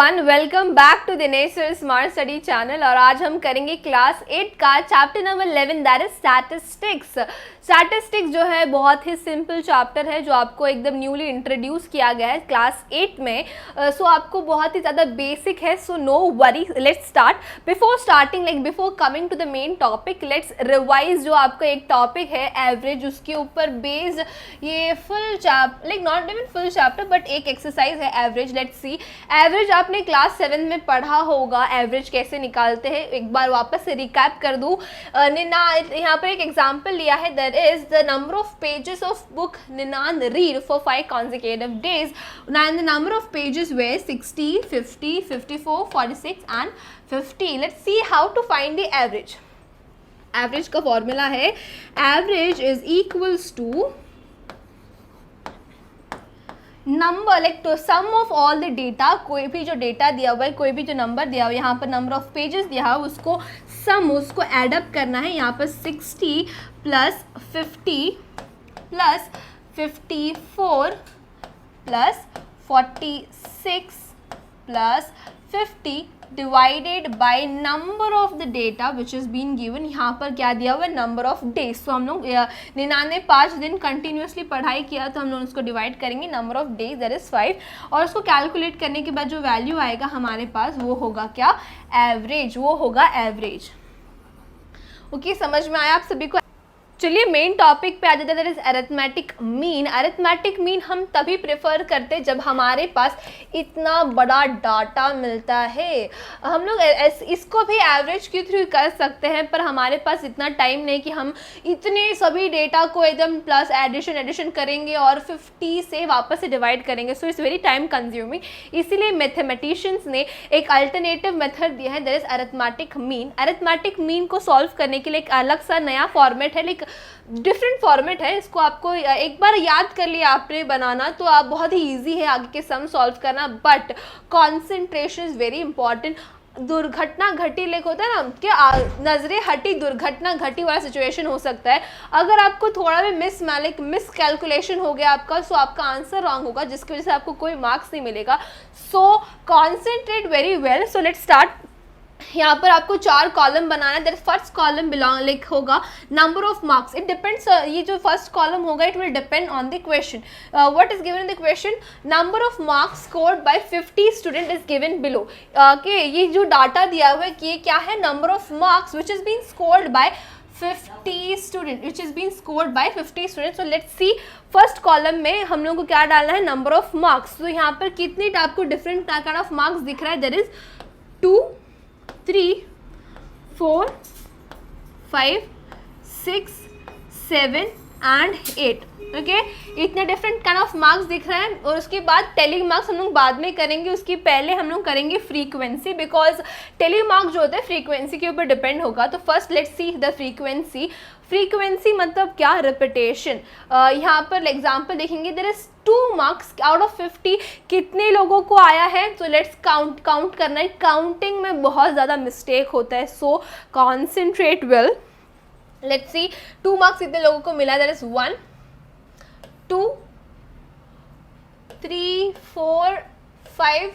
Everyone, welcome back to Dinesh smart study channel. और आज हम करेंगे क्लास 8 का chapter number 11 that is statistics. Statistics जो है बहुत ही सिंपल चैप्टर है जो आपको एकदम न्यूली इंट्रोड्यूस किया गया है क्लास 8 में। सो आपको बहुत ही ज़्यादा बेसिक है, so no worry. Let's start. Before starting before coming to the main topic, let's revise जो आपका एक टॉपिक है एवरेज, उसके ऊपर बेस्ड ये full chapter not even full chapter but एक एक्सरसाइज है एवरेज। Let's see. एवरेज आपने क्लास 7 में पढ़ा होगा, एवरेज कैसे निकालते हैं। एक बार वापस से रिकैप कर दूँ। यहाँ पर एक एग्जाम्पल लिया है, that is the number of pages of book Ninan read for 5 consecutive days and the number of pages were 60, 50, 54, 46 and 50. Let's see how to find the average. Average का फॉर्मूला है, average is equals to number तो sum of all the data. कोई भी जो data दिया हुआ है, कोई भी जो नंबर दिया हुआ है, यहाँ पर नंबर ऑफ पेजेस दिया हुआ है, उसको सम उसको एडअप करना है। यहाँ पर 60 plus 50 plus 54 plus 46 plus 50 divided by number of the data which is been given. यहाँ पर क्या दिया हुआ है, नंबर ऑफ डेज। तो हम लोग 99 दिन कंटिन्यूसली पढ़ाई किया तो हम लोग उसको डिवाइड करेंगे number of days that is 5, और उसको कैलकुलेट करने के बाद जो वैल्यू आएगा हमारे पास वो होगा क्या, एवरेज। वो होगा एवरेज। ओके, समझ में आया आप सभी को। चलिए मेन टॉपिक पे आ जाते हैं, that is arithmetic mean. Arithmetic mean हम तभी प्रेफर करते हैं जब हमारे पास इतना बड़ा डाटा मिलता है। हम लोग इसको भी एवरेज के थ्रू कर सकते हैं, पर हमारे पास इतना टाइम नहीं कि हम इतने सभी डेटा को एकदम प्लस एडिशन करेंगे और 50 से वापस से डिवाइड करेंगे। So it's very time consuming. इसीलिए मैथमेटिशियंस ने एक अल्टरनेटिव मेथड दिया है, that is arithmetic mean. Arithmetic mean को सॉल्व करने के लिए एक अलग सा नया फॉर्मेट है, डिफरेंट फॉर्मेट है। इसको आपको एक बार याद कर लिया आपने बनाना तो आप बहुत ही इजी है आगे के सम सॉल्व करना, but concentration is very important. दुर्घटना घटी होता है ना कि नजरे हटी दुर्घटना घटी वाला सिचुएशन हो सकता है। अगर आपको थोड़ा भी मिस कैलकुलेशन हो गया आपका, सो आपका आंसर रॉन्ग होगा, जिसकी वजह से आपको कोई मार्क्स नहीं मिलेगा। So concentrate very well. So let's start. यहाँ पर आपको 4 कॉलम बनाना है। फर्स्ट कॉलम होगा number of marks. It depends, ये जो फर्स्ट कॉलम होगा it will depend on the question. What is given in the question, number of marks scored by 50 student is given below. ये जो data दिया हुआ है कि ये क्या है, number of marks which is been scored by 50 student, which is been scored by 50 student. So let's see, first column में हम लोग को क्या डालना है, नंबर ऑफ मार्क्स। तो यहाँ पर कितने आपको डिफरेंट काइंड ऑफ मार्क्स दिख रहा है, दैट इज 2, 3, 4, 5, 6, 7 and 8। ओके, इतने डिफरेंट काइंड ऑफ मार्क्स दिख रहे हैं। और उसके बाद टेली मार्क्स हम लोग बाद में करेंगे, उसके पहले हम लोग करेंगे फ्रीक्वेंसी, बिकॉज टेली मार्क्स जो होता है फ्रीक्वेंसी के ऊपर डिपेंड होगा। तो first let's see the frequency. Frequency मतलब क्या, रिपीटेशन। यहाँ पर एग्जाम्पल देखेंगे, there is 2 marks out of 50 कितने लोगों को आया है। तो लेट्स काउंट करना है। काउंटिंग में बहुत ज़्यादा मिस्टेक होता है, so concentrate well. Let's see 2 marks कितने लोगों को मिला, दैट इज 1, 2, 3, 4, 5,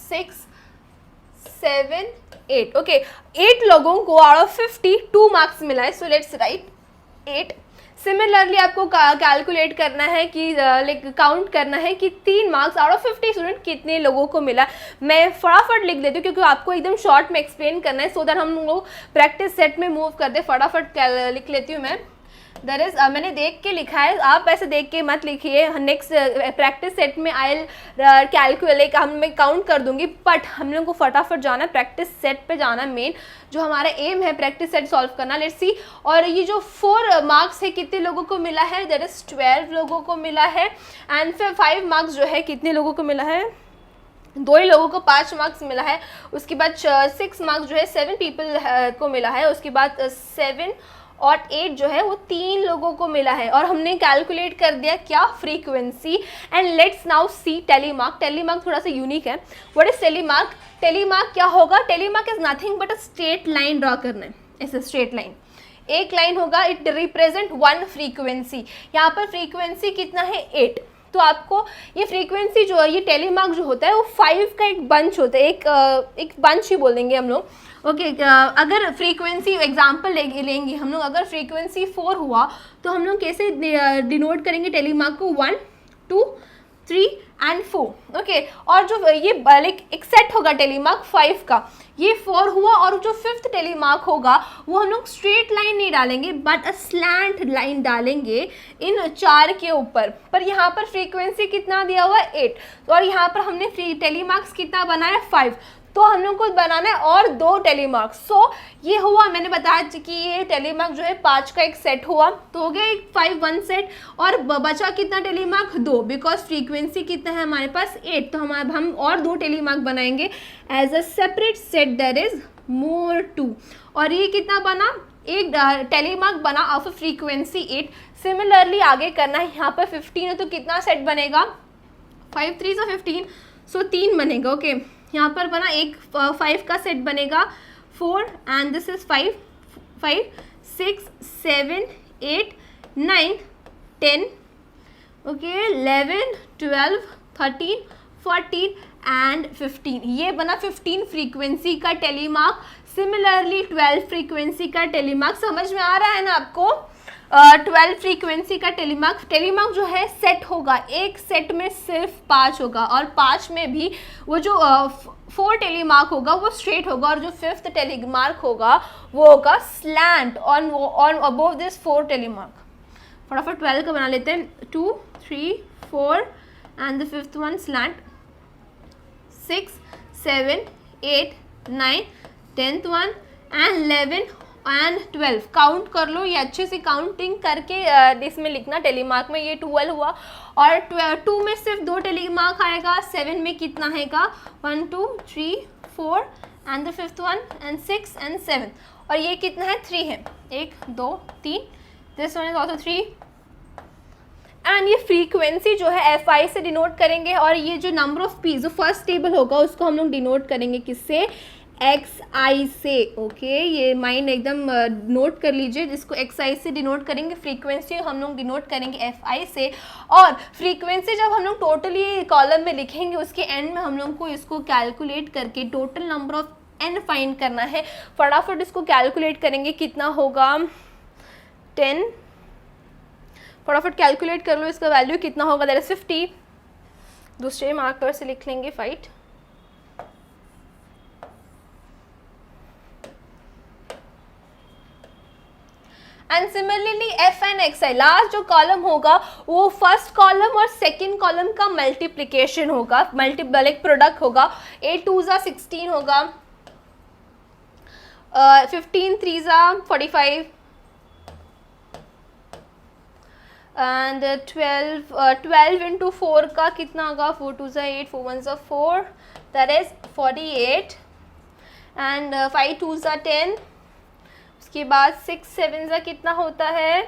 6, 7, 8। ओके, 8 लोगों को आउट ऑफ 50 2 मार्क्स मिला है। So let's write 8। सिमिलरली आपको कैलकुलेट करना है कि काउंट करना है कि 3 मार्क्स आउट ऑफ 50 स्टूडेंट कितने लोगों को मिला। मैं फटाफट लिख देती हूँ क्योंकि आपको एकदम शॉर्ट में एक्सप्लेन करना है, सो दैट हम लोग प्रैक्टिस सेट में मूव करते। फटाफट लिख लेती हूँ मैं। दैट इज मैंने देख के लिखा है, आप ऐसे देख के मत लिखिए। नेक्स्ट प्रैक्टिस सेट में आई कैलकुलेट, मैं काउंट कर दूंगी, बट हम लोग को फटाफट जाना है, प्रैक्टिस सेट पे जाना। मेन जो हमारा एम है प्रैक्टिस सेट सॉल्व करना। Let's see. और ये जो 4 मार्क्स है कितने लोगों को मिला है, दैट इज 12 लोगों को मिला है। एंड फिर 5 मार्क्स जो है कितने लोगों को मिला है, 2 ही लोगों को 5 मार्क्स मिला है। उसके बाद 6 मार्क्स जो है 7 पीपल को मिला है। उसके बाद 7 और 8 जो है वो 3 लोगों को मिला है। और हमने कैलकुलेट कर दिया क्या, frequency. And let's now see tally mark. Tally mark थोड़ा सा यूनिक है। व्हाट इज टेलीमार्क, टेलीमार्क क्या होगा, tally mark is nothing but a straight line draw करना है, ऐसे स्ट्रेट लाइन। एक लाइन होगा, इट रिप्रेजेंट 1 फ्रीक्वेंसी। यहाँ पर फ्रीक्वेंसी कितना है, 8। तो आपको ये फ्रीक्वेंसी जो है, ये टेलीमार्क जो होता है वो 5 का एक बंच होता है, एक बंच ही बोल देंगे हम लोग। ओके, अगर फ्रीक्वेंसी एग्जांपल लेंगे हम लोग, अगर फ्रीक्वेंसी 4 हुआ तो हम लोग कैसे डिनोट करेंगे टेलीमार्क को, 1 2 3 एंड 4। ओके, और जो ये एक सेट होगा टेलीमार्क 5 का, ये 4 हुआ, और जो 5th टेलीमार्क होगा वो हम लोग स्ट्रेट लाइन नहीं डालेंगे बट अ स्लैंट लाइन डालेंगे इन 4 के ऊपर। पर यहाँ पर फ्रीक्वेंसी कितना दिया हुआ है 8, और यहाँ पर हमने टेलीमार्क्स कितना बनाया 5, तो हम लोग को बनाना है और 2 टेलीमार्क। सो ये हुआ, मैंने बताया कि ये टेलीमार्क जो है 5 का एक सेट हुआ, तो हो गया एक 5 1 सेट, और बचा कितना टेलीमार्क 2, बिकॉज फ्रीक्वेंसी कितना है हमारे पास 8, तो हम और 2 टेलीमार्क बनाएंगे as a separate set, there is more 2, और ये कितना बना, एक टेलीमार्क बना ऑफ फ्रीक्वेंसी 8। सिमिलरली आगे करना है, यहाँ पर 15 है तो कितना सेट बनेगा, 5 3 15, सो 3 बनेगा। ओके, यहाँ पर बना एक 5 का सेट बनेगा 4, and this is 5 6 7 8 9 10, okay 11 12 13 14 and 15, ये बना 15 फ्रीक्वेंसी का टेलीमार्क। सिमिलरली 12 फ्रीक्वेंसी का टेलीमार्क, समझ में आ रहा है ना आपको, 12 फ्रीक्वेंसी का टेलीमार्क जो है सेट होगा, एक सेट में सिर्फ 5 होगा, और 5 में भी वो जो 4 टेलीमार्क होगा वो स्ट्रेट होगा, और जो 5th टेलीमार्क होगा वो होगा स्लैंट ऑन अबोव दिस 4 टेलीमार्क। फटाफट 12 का बना लेते हैं, 2 3 4 and the 5th one slant, 6 7 8 9 10th one and 11 and 12। Count कर लो, ये अच्छे से काउंटिंग करके इसमें लिखना, टेलीमार्क में ये 12 हुआ, और 2 में सिर्फ 2 टेलीमार्क आएगा, 7 में कितना आएगा 1 2 3 4 and the 5th one and 6 and 7, और ये कितना है 3 है, 1 2 3, this one is also 3, and ये फ्रीक्वेंसी जो है FI से डिनोट करेंगे, और ये जो नंबर ऑफ पीस जो फर्स्ट टेबल होगा उसको हम लोग डिनोट करेंगे किससे, XI से। ओके, ये माइंड एकदम नोट कर लीजिए, जिसको XI से डिनोट करेंगे, फ्रीक्वेंसी हम लोग डिनोट करेंगे FI से, और फ्रीक्वेंसी जब हम लोग टोटली कॉलम में लिखेंगे उसके एंड में हम लोग को इसको कैलकुलेट करके total number of n find करना है। फटाफट इसको कैलकुलेट करेंगे, कितना होगा 10, फटाफट कैलकुलेट कर लो, इसका वैल्यू कितना होगा, दैट इज 50। दूसरे मार्कर से लिख लेंगे fight, and similarly F and XI, last जो कॉलम होगा वो फर्स्ट कॉलम और सेकंड कॉलम का मल्टीप्लिकेशन होगा, एक प्रोडक्ट होगा, 8 2 16 होगा, 15 3 45 एंड 12 इंटू 4 का कितना होगा, 4 2 8 4 1 4, दैट इज 48, एंड 5 2 10, उसके बाद 6 7 कितना होता है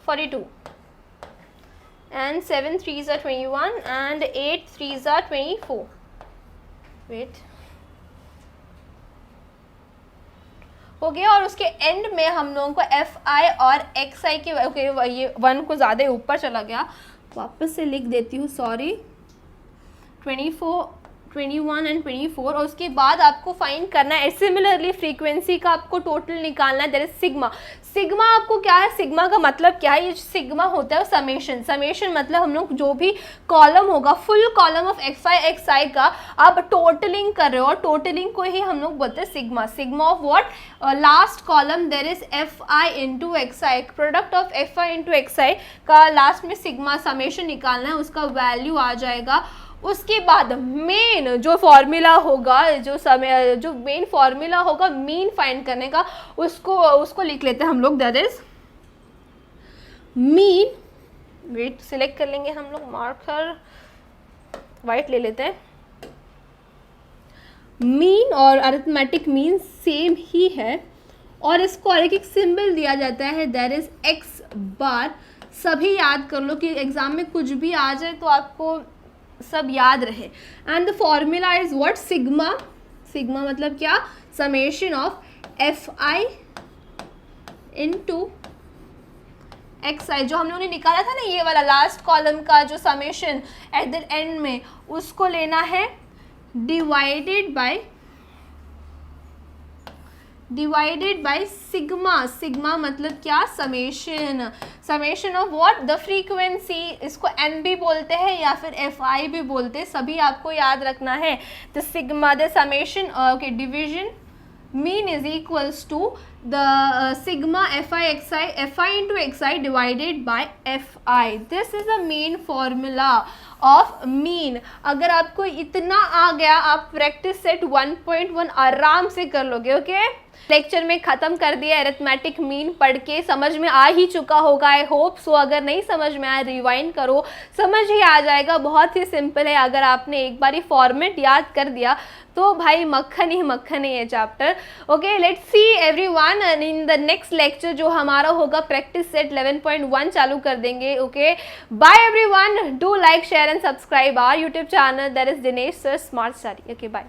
42, एंड 7 3 21, एंड 8 3 24, वेट हो गया, और उसके एंड में हम लोगों को FI और XI के, ओके ये 1 को ज़्यादा ऊपर चला गया, वापस से लिख देती हूँ, सॉरी, 24 21 एंड 24, और उसके बाद आपको फाइंड करना है सिमिलरली फ्रीक्वेंसी का आपको टोटल निकालना है, दैट इज सिग्मा। सिग्मा आपको क्या है, सिग्मा का मतलब क्या है, ये सिग्मा होता है समेशन, समेशन मतलब हम लोग जो भी कॉलम होगा, full column of FI XI का आप टोटलिंग कर रहे हो, और टोटलिंग को ही हम लोग बोलते हैं sigma. Sigma of what, last column there is FI into XI, product of FI into XI का लास्ट में सिग्मा समेशन निकालना है, उसका वैल्यू आ जाएगा। उसके बाद मेन जो फॉर्मूला होगा, जो मेन फॉर्मूला होगा मीन फाइंड करने का, उसको लिख लेते हैं हम लोग, that is mean, weight select कर लेंगे हम लोग, मार्कर वाइट ले लेते हैं, मीन और अरिथमेटिक मीन सेम ही है, और इसको एक सिंबल दिया जाता है, दैट इज x बार। सभी याद कर लो कि एग्जाम में कुछ भी आ जाए तो आपको सब याद रहे। And the formula is what, sigma, sigma मतलब क्या, summation of FI into x i, जो हम लोगों ने निकाला था ना ये वाला लास्ट कॉलम का जो समेशन एट द एंड में, उसको लेना है डिवाइडेड बाय सिग्मा। सिग्मा मतलब क्या, summation. Summation of what, the frequency. इसको एन भी बोलते हैं या फिर एफ आई भी बोलते हैं, सभी आपको याद रखना है। The sigma, the summation, okay, division mean is equals to the sigma fi into xi divided by fi. This is the main formula of mean. अगर आपको इतना आ गया, आप प्रैक्टिस सेट 1.1 आराम से कर लोगे। ओके, लेक्चर में ख़त्म कर दिया अरिथमेटिक मीन पढ़ के, समझ में आ ही चुका होगा आई होप सो। अगर नहीं समझ में आया रिवाइंड करो, समझ ही आ जाएगा, बहुत ही सिंपल है। अगर आपने एक बार फॉर्मेट याद कर दिया तो भाई मक्खन ही मक्खन है ये chapter. Okay, let's see everyone in the next lecture जो हमारा होगा प्रैक्टिस सेट 11.1 चालू कर देंगे। Okay, bye everyone, do like share and subscribe our YouTube channel, that is Dinesh sir smart study. Okay, bye.